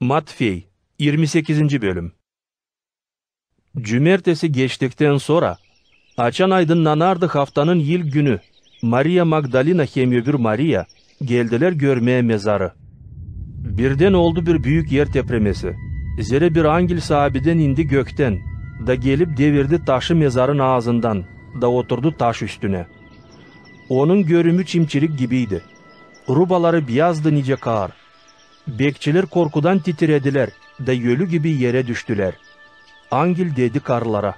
Matvey 28. Bölüm. Cümertesi geçtikten sonra açan aydınlanardı haftanın ilk günü Maria Magdalena hem öbür Maria geldiler görmeye mezarı. Birden oldu bir büyük yer tepremesi. Zere bir angel sahabeden indi gökten da gelip devirdi taşı mezarın ağzından da oturdu taş üstüne. Onun görümü çimçilik gibiydi. Rubaları beyazdı nice kar. Bekçiler korkudan titrediler da yölü gibi yere düştüler. Angel dedi karlara: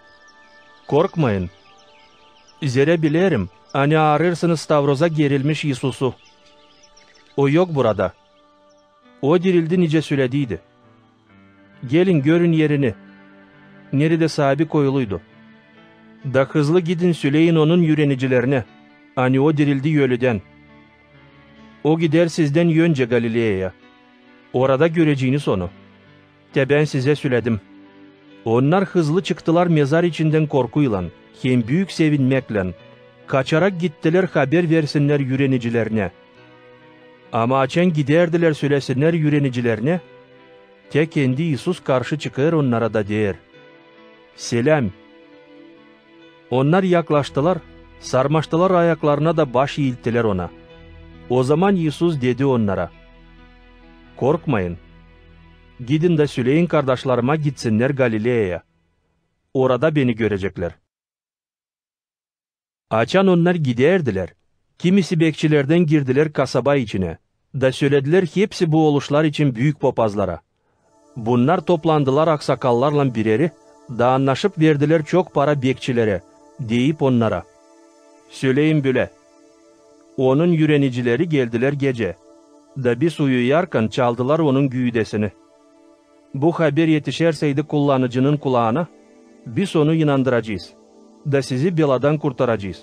"Korkmayın. Zere bilirim, hani arırsınız Stavroz'a gerilmiş Yesus'u. O yok burada. O dirildi nice söylediydi. Gelin görün yerini. Nerede sahibi koyuluydu. Da hızlı gidin söyleyin onun yürenicilerine. Hani o dirildi yölüden. O gider sizden yönce Galilea'ya. Orada göreceğiniz onu. De ben size söyledim." Onlar hızlı çıktılar mezar içinden korkuyla, hem büyük sevinmekle. Kaçarak gittiler haber versinler yürenicilerine. Ama açan giderdiler söylesinler yürenicilerine. Tek kendi Yesus karşı çıkar onlara da der: "Selam." Onlar yaklaştılar, sarmaştılar ayaklarına da baş eğilttiler ona. O zaman Yesus dedi onlara: "Korkmayın. Gidin de söyleyin kardeşlerime gitsinler Galilea'ya. Orada beni görecekler." Açan onlar giderdiler. Kimisi bekçilerden girdiler kasaba içine. Da söylediler hepsi bu oluşlar için büyük papazlara. Bunlar toplandılar aksakallarla bireri, da anlaşıp verdiler çok para bekçilere, deyip onlara: "Söyleyin böyle. Onun yürenicileri geldiler gece. Da biz uyuyarken çaldılar onun güğdesini. Bu haber yetişerseydi kullanıcının kulağına, biz onu inandıracağız. Da sizi beladan kurtaracağız."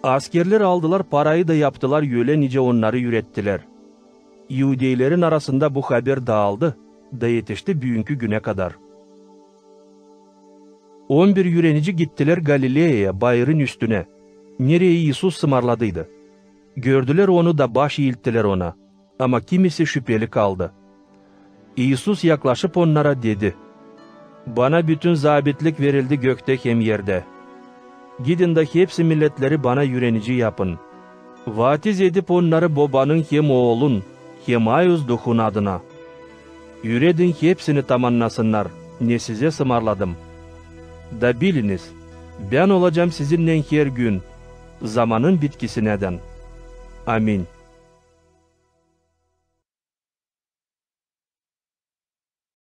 Askerler aldılar parayı da yaptılar yöle nice onları yürettiler. Yahudiylerin arasında bu haber dağıldı da yetişti bugünkü güne kadar. 11 yürenici gittiler Galilea'ya bayırın üstüne. Nereye Yesus sımarladıydı. Gördüler onu da baş eğilttiler ona. Ama kimisi şüpheli kaldı. Yesus yaklaşıp onlara dedi: "Bana bütün zabitlik verildi gökte hem yerde. Gidin de hepsi milletleri bana yürenici yapın. Vatiz edip onları babanın hem oğlun hem ayuz duhun adına. Yüredin hepsini tamamlasınlar, ne size sımarladım. Da biliniz, ben olacağım sizinle her gün, zamanın bitkisi neden. Amin."